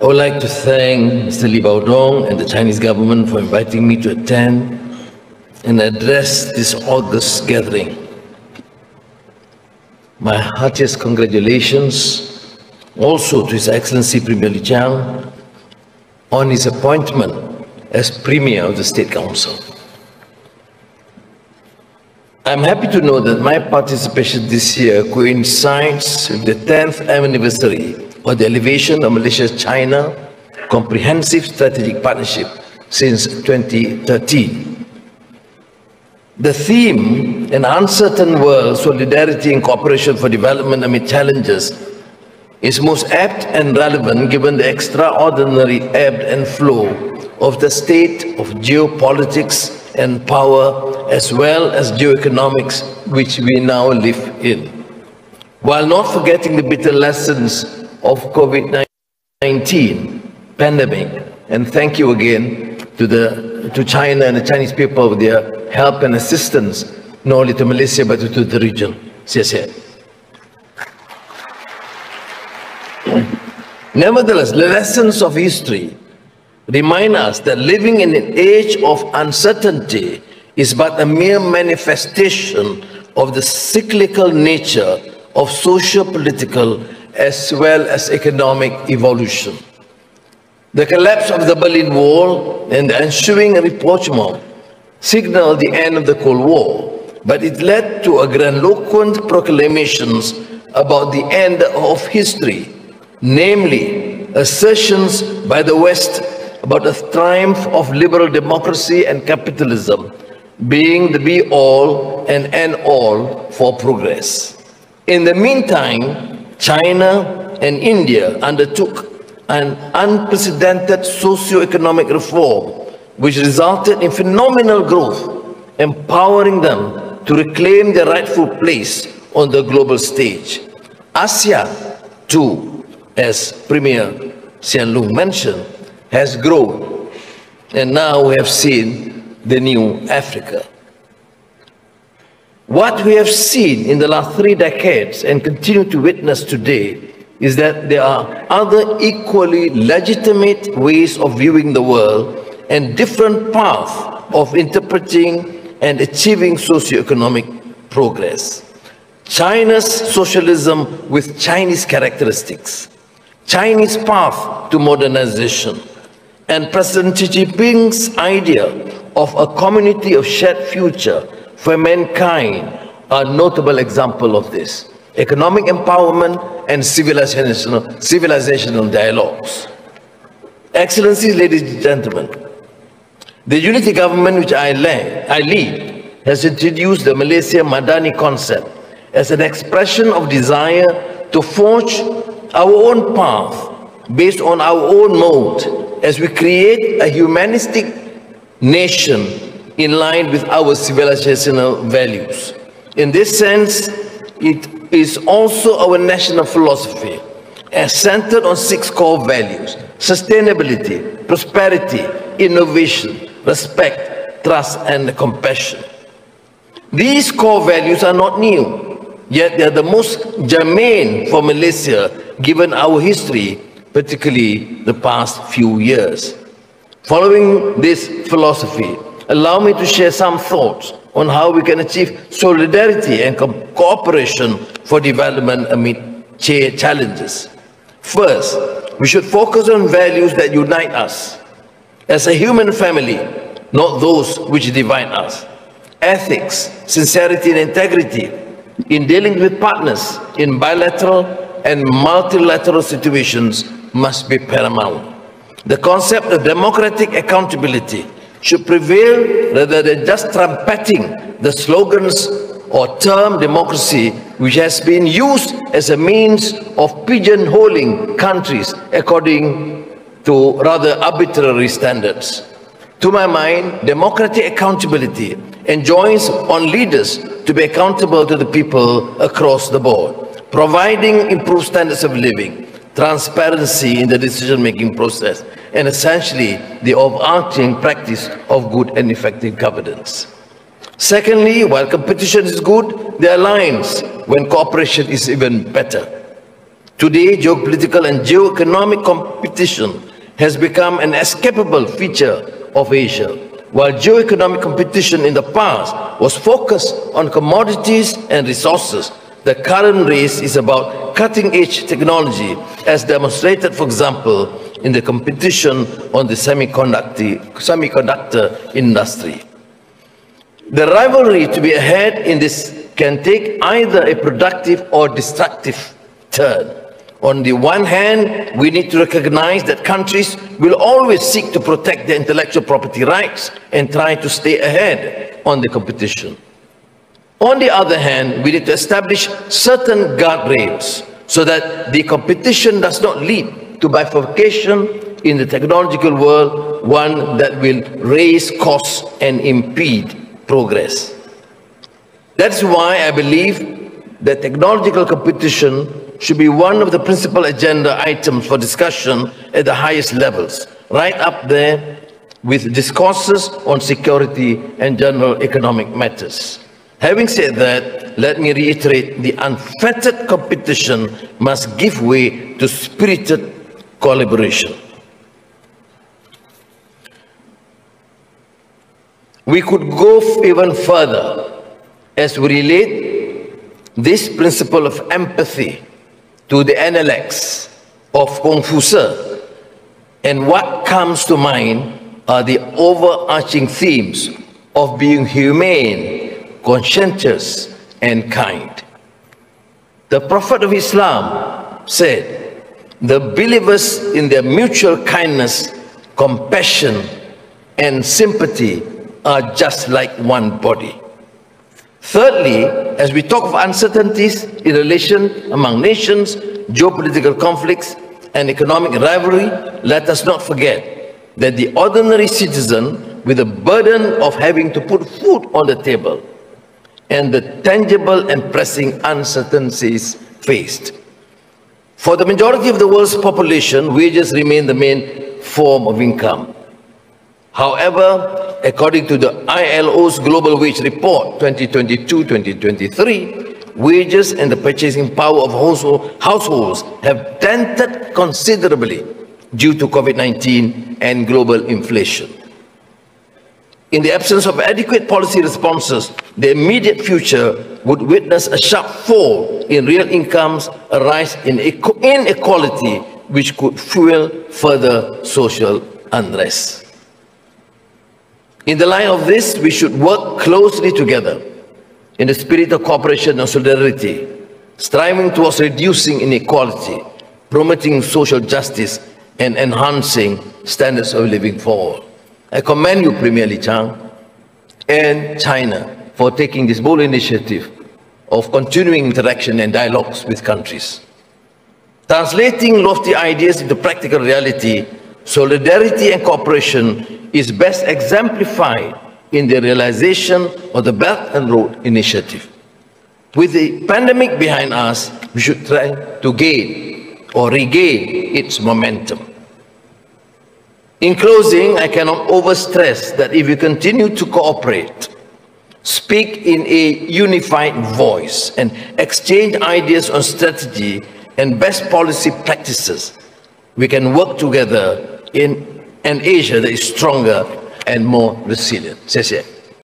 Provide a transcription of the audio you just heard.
I would like to thank Mr. Li Baodong and the Chinese government for inviting me to attend and address this august gathering. My heartiest congratulations also to His Excellency Premier Li Qiang on his appointment as Premier of the State Council. I'm happy to know that my participation this year coincides with the 10th anniversary of the elevation of Malaysia-China Comprehensive Strategic Partnership since 2013. The theme, An Uncertain World, Solidarity and Cooperation for Development Amid Challenges, is most apt and relevant given the extraordinary ebb and flow of the state of geopolitics and power as well as geoeconomics which we now live in, while not forgetting the bitter lessons of COVID-19 pandemic. And thank you again to China and the Chinese people for their help and assistance, not only to Malaysia but to the region. 谢谢. Nevertheless, the lessons of history remind us that living in an age of uncertainty is but a mere manifestation of the cyclical nature of socio-political as well as economic evolution. The collapse of the Berlin Wall and the ensuing rapprochement signaled the end of the Cold War, but it led to a grandiloquent proclamations about the end of history, namely assertions by the West about the triumph of liberal democracy and capitalism being the be-all and end-all for progress. In the meantime, China and India undertook an unprecedented socio-economic reform which resulted in phenomenal growth, empowering them to reclaim their rightful place on the global stage. ASEAN, too, as Premier Hsien Loong mentioned, has grown, and now we have seen the new Africa. What we have seen in the last 3 decades and continue to witness today is that there are other equally legitimate ways of viewing the world and different paths of interpreting and achieving socio-economic progress. China's socialism with Chinese characteristics, Chinese path to modernization, and President Xi Jinping's idea of a community of shared future for mankind are notable examples of this. Economic empowerment and civilizational dialogues. Excellencies, ladies and gentlemen, the unity government which I lead has introduced the Malaysia Madani concept as an expression of desire to forge our own path based on our own mode as we create a humanistic nation in line with our civilizational values. In this sense, it is also our national philosophy, as centered on 6 core values: sustainability, prosperity, innovation, respect, trust, and compassion. These core values are not new, yet they are the most germane for Malaysia given our history, particularly the past few years. Following this philosophy, allow me to share some thoughts on how we can achieve solidarity and cooperation for development amid challenges. First, we should focus on values that unite us as a human family, not those which divide us. Ethics, sincerity, and integrity in dealing with partners in bilateral and multilateral situations must be paramount. The concept of democratic accountability should prevail rather than just trumpeting the slogans or term democracy, which has been used as a means of pigeonholing countries according to rather arbitrary standards. To my mind, democratic accountability enjoins on leaders to be accountable to the people across the board, providing improved standards of living, transparency in the decision-making process, and essentially the overarching practice of good and effective governance. Secondly, while competition is good, there are lines when cooperation is even better. Today, geopolitical and geoeconomic competition has become an escapable feature of Asia. While geoeconomic competition in the past was focused on commodities and resources, the current race is about cutting-edge technology, as demonstrated, for example, in the competition on the semiconductor industry. The rivalry to be ahead in this can take either a productive or destructive turn. On the one hand, we need to recognize that countries will always seek to protect their intellectual property rights and try to stay ahead on the competition. On the other hand, we need to establish certain guardrails so that the competition does not lead to bifurcation in the technological world, one that will raise costs and impede progress. That's why I believe that technological competition should be one of the principal agenda items for discussion at the highest levels, right up there with discourses on security and general economic matters. Having said that, let me reiterate, the unfettered competition must give way to spirited collaboration. We could go even further as we relate this principle of empathy to the NLX of Confucius, and what comes to mind are the overarching themes of being humane, conscientious, and kind. The Prophet of Islam said, the believers in their mutual kindness, compassion, and sympathy are just like one body. Thirdly, as we talk of uncertainties in relation among nations, geopolitical conflicts, and economic rivalry, let us not forget that the ordinary citizen with the burden of having to put food on the table and the tangible and pressing uncertainties faced. For the majority of the world's population, wages remain the main form of income. However, according to the ILO's Global Wage Report 2022-2023, wages and the purchasing power of households have dented considerably due to COVID-19 and global inflation. In the absence of adequate policy responses, the immediate future would witness a sharp fall in real incomes, a rise in inequality, which could fuel further social unrest. In the light of this, we should work closely together in the spirit of cooperation and solidarity, striving towards reducing inequality, promoting social justice, and enhancing standards of living for all. I commend you, Premier Li Qiang, and China for taking this bold initiative of continuing interaction and dialogues with countries. Translating lofty ideas into practical reality, solidarity and cooperation is best exemplified in the realization of the Belt and Road Initiative. With the pandemic behind us, we should try to gain or regain its momentum. In closing, I cannot overstress that if we continue to cooperate, speak in a unified voice, and exchange ideas on strategy and best policy practices, we can work together in an Asia that is stronger and more resilient. 谢谢。